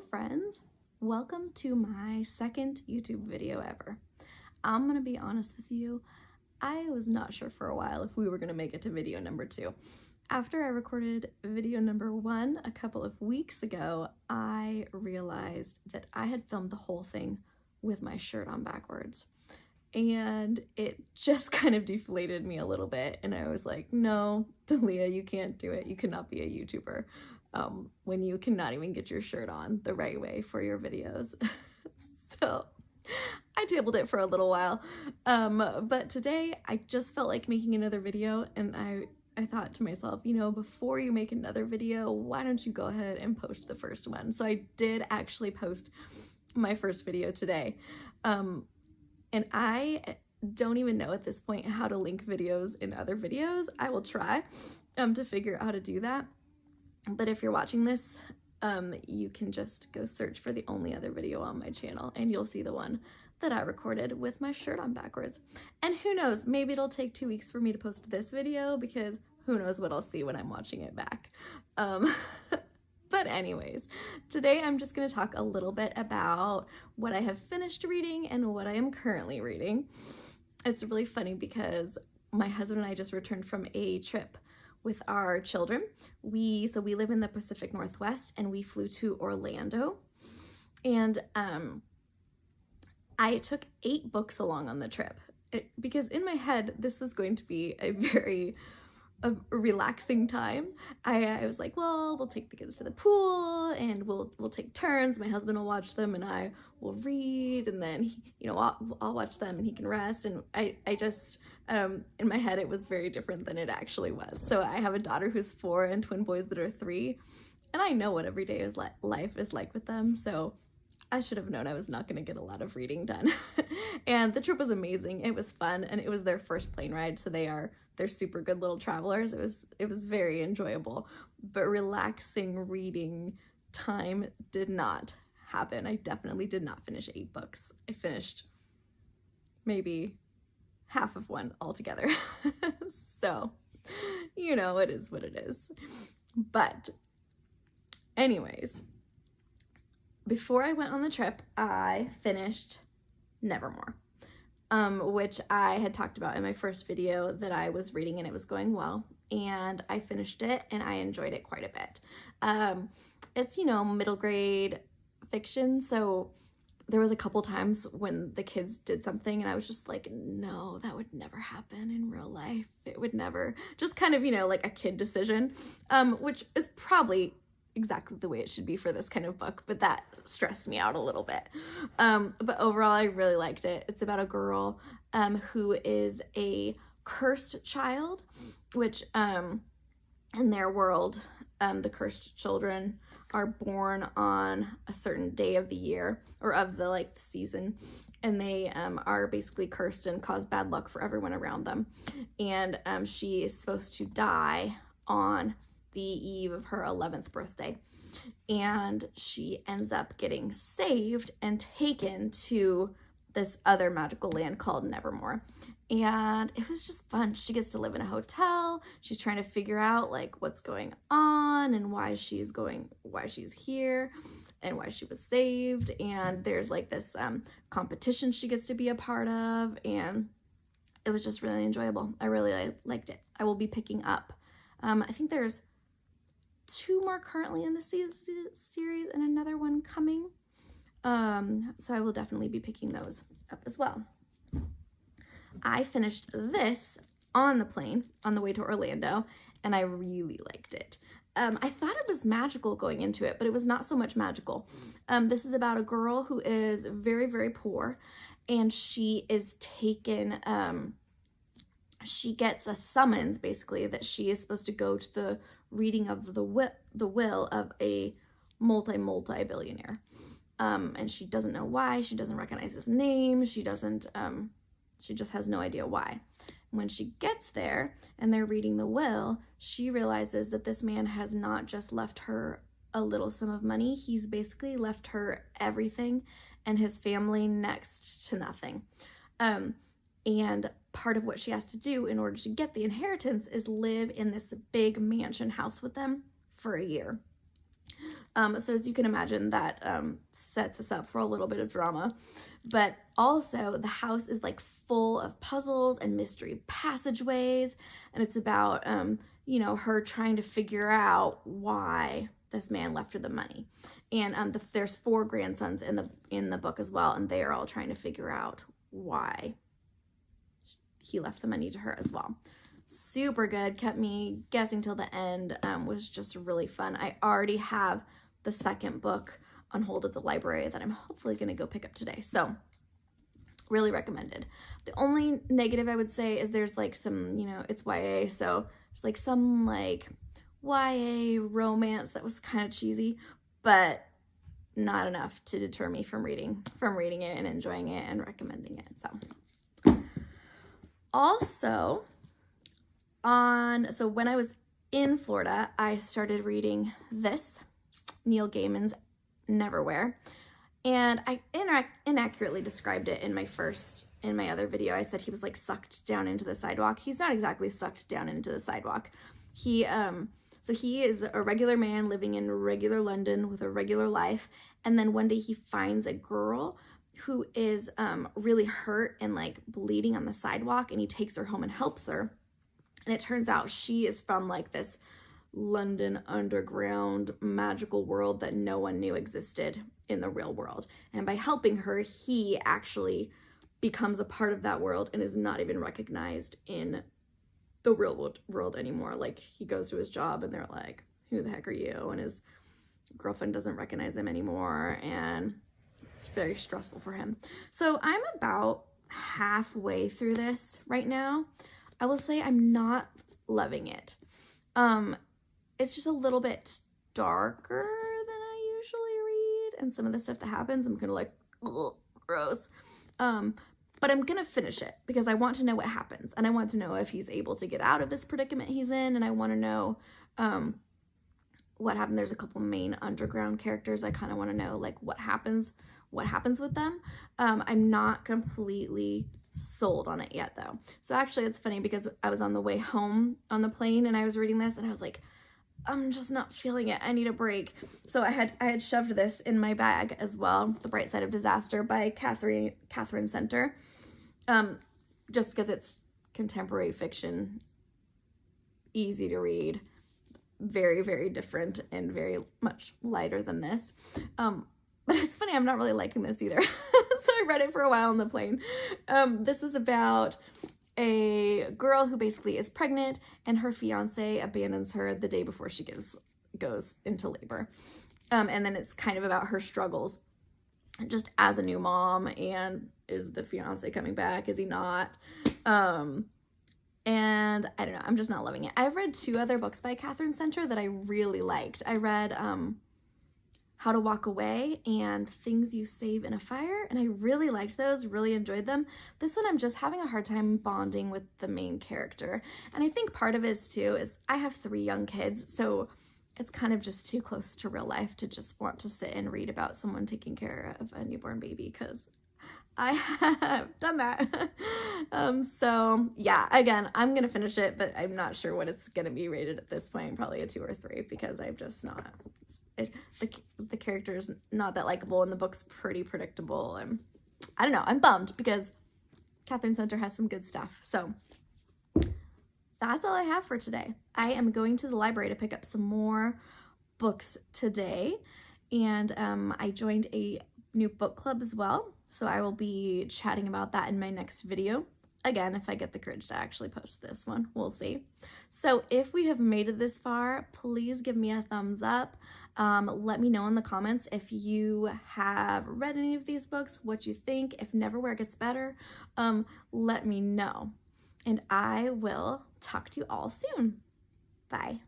friends, welcome to my second YouTube video ever. I'm gonna be honest with you, I was not sure for a while if we were gonna make it to video number 2. After I recorded video number 1 a couple of weeks ago, I realized that I had filmed the whole thing with my shirt on backwards. And it just kind of deflated me a little bit, and I was like, no, Dalia, you can't do it. You cannot be a YouTuber when you cannot even get your shirt on the right way for your videos. So I tabled it for a little while, but today I just felt like making another video, and I thought to myself, you know, before you make another video, why don't you go ahead and post the first one? So I did actually post my first video today. And I don't even know at this point how to link videos in other videos. I will try to figure out how to do that. But if you're watching this, you can just go search for the only other video on my channel and you'll see the one that I recorded with my shirt on backwards. And who knows, maybe it'll take 2 weeks for me to post this video because who knows what I'll see when I'm watching it back. But anyways, today I'm just going to talk a little bit about what I have finished reading and what I am currently reading. It's really funny because my husband and I just returned from a trip with our children. We live in the Pacific Northwest, and we flew to Orlando. And I took 8 books along on the trip because in my head this was going to be a relaxing time. I was like, well, we'll take the kids to the pool and we'll take turns. My husband will watch them and I will read, and then I'll watch them and he can rest. And I just in my head it was very different than it actually was. So I have a daughter who's 4 and twin boys that are 3, and I know what everyday life is like with them. So I should have known I was not going to get a lot of reading done. And the trip was amazing. It was fun, and it was their first plane ride, so they're super good little travelers. It was very enjoyable, but relaxing reading time did not happen. I definitely did not finish 8 books. I finished maybe half of one altogether. So, it is what it is. But anyways, before I went on the trip, I finished Nevermore, which I had talked about in my first video that I was reading and it was going well, and I finished it and I enjoyed it quite a bit. It's, middle grade fiction, so there was a couple times when the kids did something and I was just like, no, that would never happen in real life. It would never, just kind of, like a kid decision, which is probably exactly the way it should be for this kind of book, but that stressed me out a little bit. But overall, I really liked it. It's about a girl who is a cursed child, which in their world, the cursed children are born on a certain day of the year or of the season, and they are basically cursed and cause bad luck for everyone around them. And she is supposed to die on the eve of her 11th birthday, and she ends up getting saved and taken to this other magical land called Nevermore, and it was just fun. She gets to live in a hotel. She's trying to figure out what's going on and why she's here and why she was saved, and there's this competition she gets to be a part of, and it was just really enjoyable. I really liked it. I will be picking up I think there's 2 more currently in the series and another one coming. So I will definitely be picking those up as well. I finished this on the plane on the way to Orlando, and I really liked it. I thought it was magical going into it, but it was not so much magical. This is about a girl who is very, very poor, and she is taken, she gets a summons basically that she is supposed to go to the reading of the will of a multi-billionaire. And she doesn't know why. She doesn't recognize his name. She just has no idea why. When she gets there and they're reading the will, she realizes that this man has not just left her a little sum of money. He's basically left her everything and his family next to nothing. And part of what she has to do in order to get the inheritance is live in this big mansion house with them for a year. So as you can imagine, that sets us up for a little bit of drama. But also the house is like full of puzzles and mystery passageways, and it's about you know, her trying to figure out why this man left her the money. And there's 4 grandsons in the book as well, and they are all trying to figure out why he left the money to her as well. Super good, kept me guessing till the end, was just really fun. I already have the second book on hold at the library that I'm hopefully going to go pick up today. So really recommended. The only negative I would say is there's like some, you know, it's YA, so there's like some like YA romance that was kind of cheesy, but not enough to deter me from reading it and enjoying it and recommending it. So also so when I was in Florida, I started reading this, Neil Gaiman's Nevermore, and I inaccurately described it in my other video. I said he was like sucked down into the sidewalk. He's not exactly sucked down into the sidewalk. So he is a regular man living in regular London with a regular life, and then one day he finds a girl who is really hurt and like bleeding on the sidewalk, and he takes her home and helps her. And it turns out she is from like this London underground magical world that no one knew existed in the real world. And by helping her, he actually becomes a part of that world and is not even recognized in the real world anymore. Like, he goes to his job and they're like, who the heck are you? And his girlfriend doesn't recognize him anymore, and it's very stressful for him. So I'm about halfway through this right now. I will say I'm not loving it. It's just a little bit darker than I usually read, and some of the stuff that happens, I'm kind of like, ugh, gross. But I'm gonna finish it because I want to know what happens, and I want to know if he's able to get out of this predicament he's in, and I want to know what happened. There's a couple main underground characters. I kind of want to know like what happens with them. I'm not completely sold on it yet though. So actually it's funny because I was on the way home on the plane and I was reading this and I was like, I'm just not feeling it. I need a break. So I had shoved this in my bag as well, The Bright Side of Disaster by Kathryn Center, just because it's contemporary fiction, easy to read, very, very different and very much lighter than this. But it's funny, I'm not really liking this either. So I read it for a while on the plane. This is about a girl who basically is pregnant and her fiance abandons her the day before she goes into labor. And then it's kind of about her struggles just as a new mom, and is the fiance coming back? Is he not? And I don't know, I'm just not loving it. I've read 2 other books by Kathryn Center that I really liked. I read How to Walk Away and Things You Save in a Fire, and I really liked those, really enjoyed them. This one I'm just having a hard time bonding with the main character, and I think part of it is I have 3 young kids, so it's kind of just too close to real life to just want to sit and read about someone taking care of a newborn baby, because I have done that. So yeah, again, I'm gonna finish it, but I'm not sure what it's gonna be rated at this point. Probably a 2 or 3, because I've just not. The character's not that likable, and the book's pretty predictable. And I don't know. I'm bummed because Kathryn Center has some good stuff. So that's all I have for today. I am going to the library to pick up some more books today, and I joined a new book club as well. So I will be chatting about that in my next video. Again, if I get the courage to actually post this one, we'll see. So if we have made it this far, please give me a thumbs up. Let me know in the comments if you have read any of these books, what you think. If Nevermore gets better, let me know. And I will talk to you all soon. Bye.